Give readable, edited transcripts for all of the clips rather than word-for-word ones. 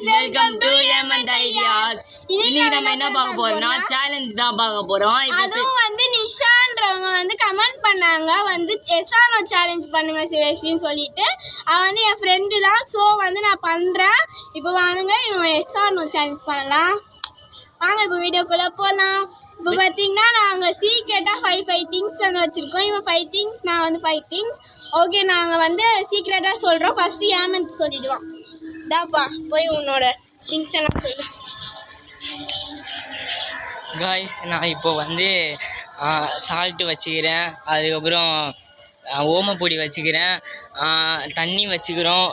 Welcome to Yaman ideas. இன்னைக்கு நம்ம என்ன பார்க்க போறோம்னா சேலஞ்ச் தான் பார்க்க போறோம். அதுவும் வந்து நிஷான்றவங்க வந்து கமெண்ட் பண்ணாங்க வந்து எஸ்ஆர்னோ சேலஞ்ச் பண்ணுங்க சிவேஷின்னு சொல்லிட்டு. அவன் வந்து என் ஃப்ரெண்டு தான். ஸோ வந்து நான் பண்ணுறேன். இப்போ வாங்க இவன் எஸ்ஆர்னோ சேலஞ்ச் பண்ணலாம். வாங்க இப்போ வீடியோக்குள்ளே போகலாம். இப்போ பார்த்தீங்கன்னா நாங்கள் சீக்ரெட்டாக ஃபைவ் திங்ஸ் வந்து வச்சுருக்கோம். இவன் 5 திங்ஸ், நான் வந்து 5 திங்ஸ். ஓகே, நாங்கள் வந்து சீக்ரெட்டாக சொல்கிறோம். ஃபஸ்ட்டு ஏமன் சொல்லிடுவான். தாப்பா போய் உன்னோட திங்ஸ் எல்லாம் சொல்லு. காய்ஸ், நான் இப்போ வந்து சால்ட்டு வச்சுக்கிறேன், அதுக்கப்புறம் ஓமப்பொடி வச்சுக்கிறேன், தண்ணி வச்சுக்கிறோம்.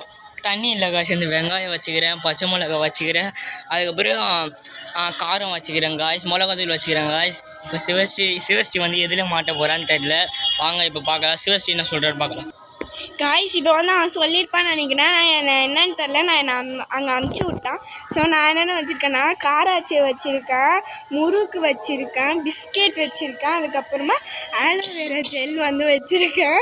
தண்ணி இல்லை காய்ஸ், இந்த வெங்காயம் வச்சுக்கிறேன், பச்சை மிளகா வச்சுக்கிறேன், அதுக்கப்புறம் காரம் வச்சுக்கிறேன் காய்ஸ், மிளகாத்தூள் வச்சுக்கிறேன் காய்ஸ். இப்போ சிவஸ்ரீ வந்து எதில் மாட்ட போகிறான்னு தெரியல. வாங்க இப்போ பார்க்கலாம். சிவஸ்ரீ என்ன சொல்கிறாரு பார்க்கலாம். காய்ஸ், இப்போ வந்து அவன் சொல்லியிருப்பான்னு நினைக்கிறேன். நான் என்னன்னு தெரில, நான் அங்கே அமுச்சு விட்டான். ஸோ நான் என்னென்ன வச்சுருக்கேன்னா காராச்சி வச்சுருக்கேன், முறுக்கு வச்சுருக்கேன், பிஸ்கெட் வச்சுருக்கேன், அதுக்கப்புறமா ஆலோவேரா ஜெல் வந்து வச்சுருக்கேன்.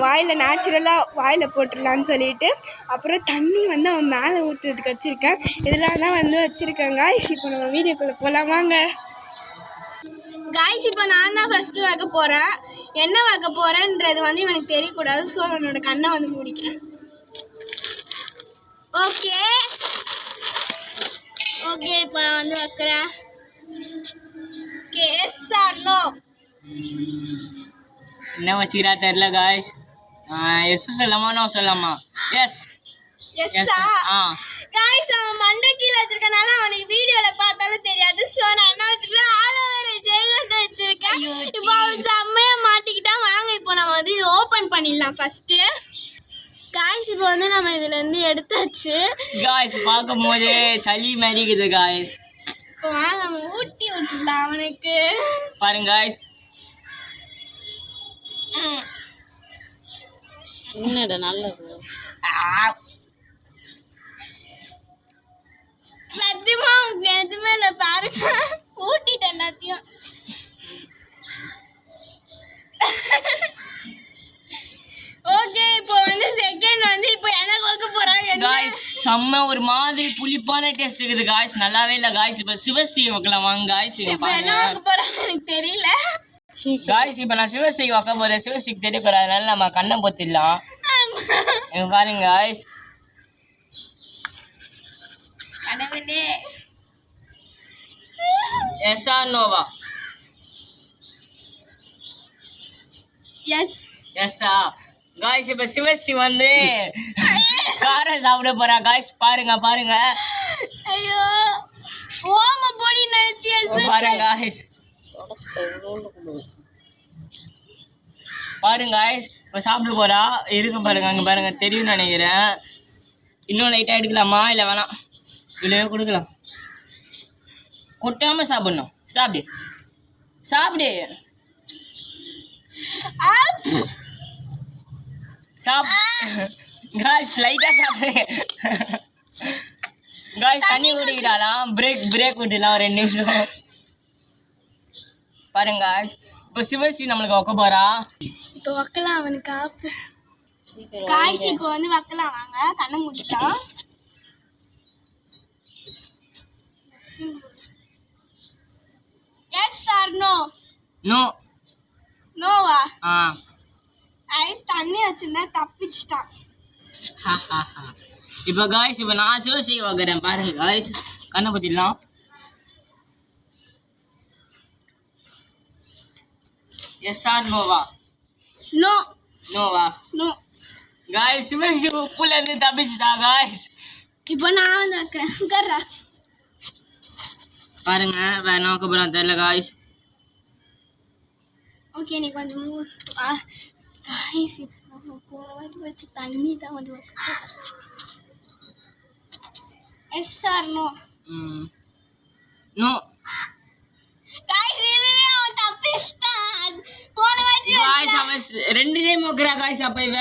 வாயில் நேச்சுரலாக வாயில் போட்டுடலான்னு சொல்லிட்டு, அப்புறம் தண்ணி வந்து அவன் மேலே ஊற்றுறதுக்கு வச்சுருக்கேன். இதெல்லாம் தான் வந்து வச்சுருக்கேன் காய்ஸ். இப்போ நம்ம வீடியோக்குள்ளே போகலாம் வாங்க. காய்ஸ், இப்போ நான் தான் ஃபஸ்ட்டு வைக்க போகிறேன். என்ன வைக்க போகிறேன்றது வந்து இவனுக்கு தெரியக்கூடாது. ஸோ அவனோட கண்ணை வந்து முடிக்கிறேன். ஓகே, இப்போ நான் வந்து வைக்கிறேன். Okay, yes or no? என்ன வச்சுக்கிறா தெரில காய்ஸ். எஸ் சொல்லலாமா நோ சொல்லலாமா? எஸ். காய்ஸ், அவன் மண்டை கீழே வச்சிருக்கனால அவனுக்கு வீடியோவில் பார்த்தாலும் தெரியாது. ஸோ நான் என்ன வச்சுருக்கேன், ஆலோவேரா ஜெல் வந்து வச்சுருக்கேன். இப்போ அவன் செம்மையாக மாட்டிக்கிட்டான். வாங்க இப்போ நம்ம வந்து இது ஓப்பன் பண்ணிடலாம் ஃபஸ்ட்டு. காய்ஸ், இப்போ வந்து நம்ம இதுலேருந்து எடுத்தாச்சு. காய்ஸ், பார்க்கும் போது சளி மாதிரி இருக்குது காய்ஸ். இப்போ வாங்க நம்ம ஊட்டி விட்டுடலாம் அவனுக்கு. பாருங்க காய்ஸ். என்னடா நல்லது. சத்தியமா எதுவுமே இல்லை, பாருங்க ஊட்டிட்டு எல்லாத்தையும். ஓகே, இப்போ வந்து செகண்ட் வந்து இப்போ எனக்கு வைக்க போறாங்க காய்ஸ். செம்ம ஒரு மாதிரி புளிப்பான டேஸ்ட் இருக்குது காய்ஸ், நல்லாவே இல்லை காய்ஸ். இப்போ சிவஸ்ரீ வைக்கலாம் வாங்க காய்ஸ். இப்போ என்ன வைக்க போறாங்க எனக்கு தெரியல காய்ஸ். இப்போ நான் சிவஸ்ரீ வைக்க போறேன். சிவஸ்ரீக்கு தெரியக்கூடாது, அதனால நம்ம கண்ணை பொத்திடலாம். பாருங்க காய்ஸ். எஸ் ஆர் நோவா? எஸ். எஸ்ஸா காய்ஸ். இப்போ சிவஸ்ரீ வந்து காரம் சாப்பிட போறா காய்ஸ். பாருங்க. ஐயோ, ஓம பொடி நினைச்சு பாருங்க காய்ஸ். காய்ஸ், இப்போ சாப்பிட போறா. இருக்கு பாருங்க, அங்கே பாருங்க, தெரியும் நினைக்கிறேன். இன்னும் லைட்டாக எடுக்கலாமா இல்லை வேணாம்? இவ்வளோ கொடுக்கலாம். கொட்டாமல் சாப்பிடணும். சாப்பிடு காய்ஸ். லைட்டாக சாப்பிடு காய்ஸ். தண்ணி குடிக்கிறாளாம். பிரேக் விட்டுலாம் ஒரு 2 நிமிஷம். பாருங்க காய்ஸ். இப்போ சிவஸ்ரீ நம்மளுக்கு வைக்க போறா. இப்போ வைக்கலாம் அவனுக்கு ஆப்பு. காய்ஸ், இப்போ வந்து வைக்கலாம் வாங்க. கண்ணை முடிக்கலாம். Yes or no? நோவா? ஐஸ் தண்ணி வச்சிருந்தா தப்பிச்சிட்டான். இப்போ காய்ஸ், இப்போ நான் சிவஸ்ரீ வைக்கிறேன். பாருங்க காய்ஸ், கண்ணை பற்றிடலாம். எஸ் ஆர் நோவா? நோவா? நோ. காய்ஸ், சிவஸ்ரீ உப்புலேருந்து தப்பிச்சிட்டா காய்ஸ். இப்போ நான் வந்து வைக்கிறேன். சுகர்ரா பாருங்க, வேற நோக்க போகிறோம் தெரியல காய்ஸ். ஓகே, நீ கொஞ்சம் காய்ஸ். இப்போ போன வாட்டி வச்சு தண்ணி தான் வந்து yes or no? No. Guys, இதுவே அவன் தப்பிச்சிட்டான். போன வாட்டி காய்ஸ் அவன் 2 டைம் வைக்கிறா காய்ஸ். அப்போ இவ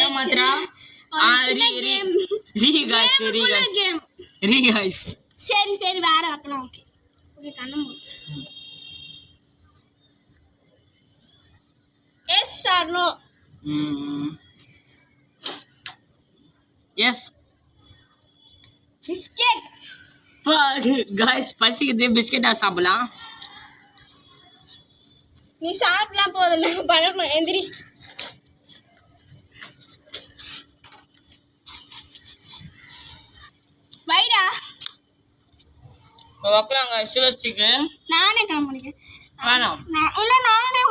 ஏமாத்துறா. ரீ காய்ஸ். சரி வேற வைக்கலாம். ஓகே, கண்ணை மூடு. Yes or no? Yes. Biscuit. Guys பசிக்குது, பிஸ்கெட்டா சாப்பிடலாம். நீ சாப்பிடலாம் போதில்ல பழம் எந்திரி. வைடா வைக்கலாங்க சிவஸ்டிக்கு. நானே காமிக்கிறேன். வேணாம் இல்லை நானே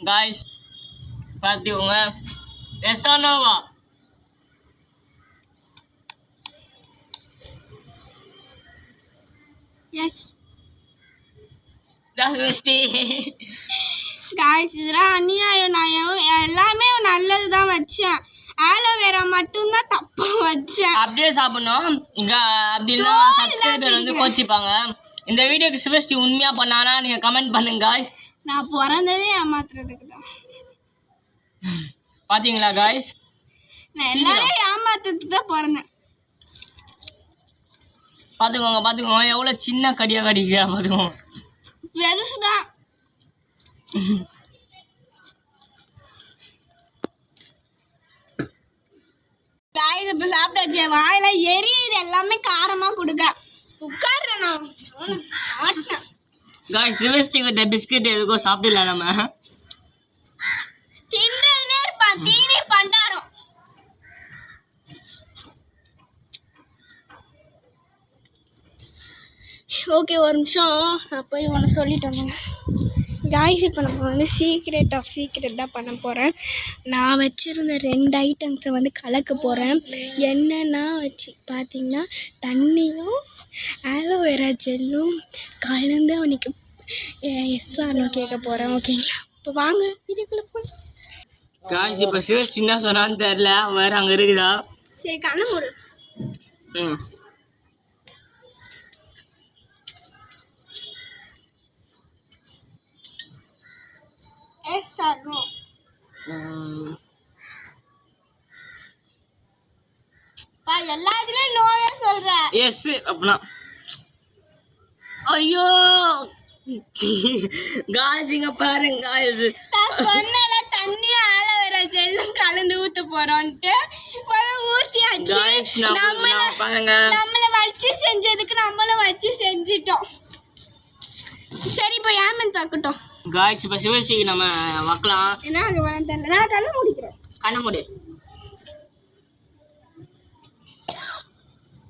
காய்ஸ் பார்த்துக்கோங்க. எஸ்ஆனோவா எஸ் சிவஸ்டி. காய்ஸ் இதெல்லாம் அநியாயம். நான் எல்லாமே நல்லது தான் வச்சேன். ஆலோவேரா மட்டும்தான் தப்பா வச்சேன். அப்படியே சாப்பிடணும். இங்க அப்படி இல்லை சப்ஸ்கிரைபர் வந்து கோச்சிப்பாங்க. இந்த வீடியோக்கு சிவஸ்டி உண்மையா பண்ணானா நீங்க கமெண்ட் பண்ணுங்க காய்ஸ். நான் பிறந்ததே ஏமாத்துறதுக்கு தான். பாத்தீங்களா காய்ஸ், நான் எல்லாரும் ஏமாத்துறதுக்கு தான் பிறந்தேன். பாத்துக்கோங்க எவ்வளவு சின்ன கடியா கடிக்கிறா பாத்துக்கோங்க. பெருசுதான். காய்ஸ் இப்ப சாப்பிட்டாச்சு. வாயில எரியுது. எல்லாமே காரமா கொடுக்க உட்காடுறேன். காய்ஸ் சிவஸ்டி கிட்ட பிஸ்கெட் எதுக்கோ சாப்பிடல. நம்ம திண்டதுலே இருப்பான். தீனி பண்டாரம். ஓகே ஒரு நிமிஷம் நான் போய் ஒன்று சொல்லிட்டு வந்தேன். காய்ஸ் இப்போ நம்ம வந்து சீக்ரெட் தான் பண்ண போகிறேன். நான் வச்சுருந்த 2 ஐட்டம்ஸை வந்து கலக்க போகிறேன். என்னென்னா வச்சு பார்த்தீங்கன்னா தண்ணியும் ஆலோவேரா ஜெல்லும் கலந்து அவனுக்கு எஸ்ஆர்னு கேட்க போகிறேன். ஓகேங்களா? இப்போ வாங்க வீடியோக்குள்ளே போகலாம். காய்ஸ் இப்போ சிவஸ்டி என்ன சொன்னான்னு தெரியல. வேற அங்கே இருக்குதா? சரி கண்ணை மூடு. SR no. எல்லா இதுலயும் நோவே சொல்ற. எஸ் அப்படின்னா ஐயோ காய்ஸ் இங்க பாருங்க காய்ஸ். நான் சொன்னல தண்ணி ஆலோவேரா ஜெல்லும் கலந்து ஊத்த போறோம்ட்டு ஊசியாச்சு. நம்மள வச்சு செஞ்சதுக்கு நம்மள வச்சு செஞ்சிட்டோம். சரி இப்போ ஏமன் தாக்கட்டும். காய்ஸ் இப்போ சிவஸ்டிக்கு நம்ம வைக்கலாம். என்ன அங்கே வர தெரியல. நான் கண்ணை முடிக்கிறேன். கண்ணை மூடி.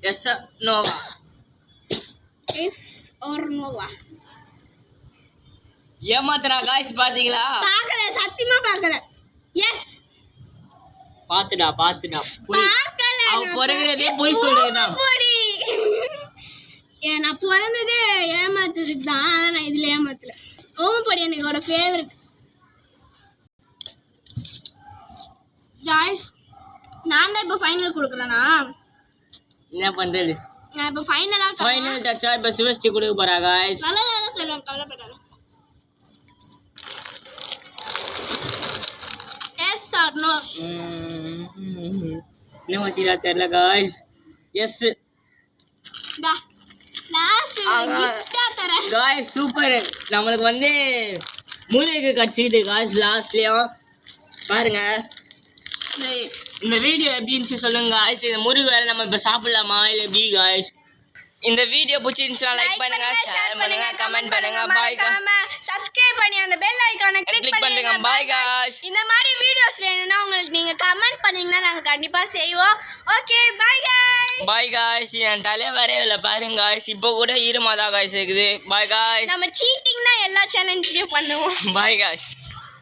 எஸ் நோவா. எஸ் ஆர் நோவா. ஏமாத்துறா காய்ஸ் பாத்தீங்களா? பார்க்கல, சத்தியமா பார்க்கல. எஸ் பாத்துடா பார்க்கல. அவ பொறுக்கிறதே போய் சொல்றதுதான். நான் பிறந்ததே ஏமாத்துறதுக்கு தான். நான் இதுல ஏமாத்தல. ஓமப்படி என்னோட ஃபேவரட். காய்ஸ் நான் தான் இப்போ ஃபைனல் கொடுக்குறேன்னா என்ன பண்றது? நான் இப்போ ஃபைனல் டச்சா இப்போ சிவஸ்டி கொடுக்க போறா காய்ஸ். நல்லா சொல்லுவாங்க, கவலைப்படாத. Yes or no. என்ன வச்சிரா தெரியல காய்ஸ். எஸ் டா லாஸ்ட் கிஃப்டா தரேன் காய்ஸ். சூப்பர். நமக்கு வந்து மூளைக்கு கட்சிது காய்ஸ். லாஸ்ட்லயும் பாருங்க. இந்த வீடியோ எப்படின்னு சொல்லுங்க காய்ஸ். இந்த முருகு வேற நம்ம இப்போ சாப்பிடலாமா இல்லை எப்படி காய்ஸ்? இந்த வீடியோ பிடிச்சிருந்துச்சுன்னா லைக் பண்ணுங்க, ஷேர் பண்ணுங்க, கமெண்ட் பண்ணுங்க. Bye guys. சப்ஸ்கிரைப் பண்ணி அந்த பெல் ஐகானை கிளிக் பண்ணுங்க. Bye guys. இந்த மாதிரி வீடியோஸ் வேணும்னா உங்களுக்கு நீங்க கமெண்ட் பண்ணீங்கன்னா நாங்க கண்டிப்பா செய்வோம். Okay bye guys. Bye guys. என் தலை வரையில பாருங்க காய்ஸ். இப்போ கூட ஈரமாதான் காய்ஸ் இருக்குது. Bye guys. நம்ம சீட்டிங்னா எல்லா சேலஞ்சுலயும் பண்ணுவோம். Bye guys.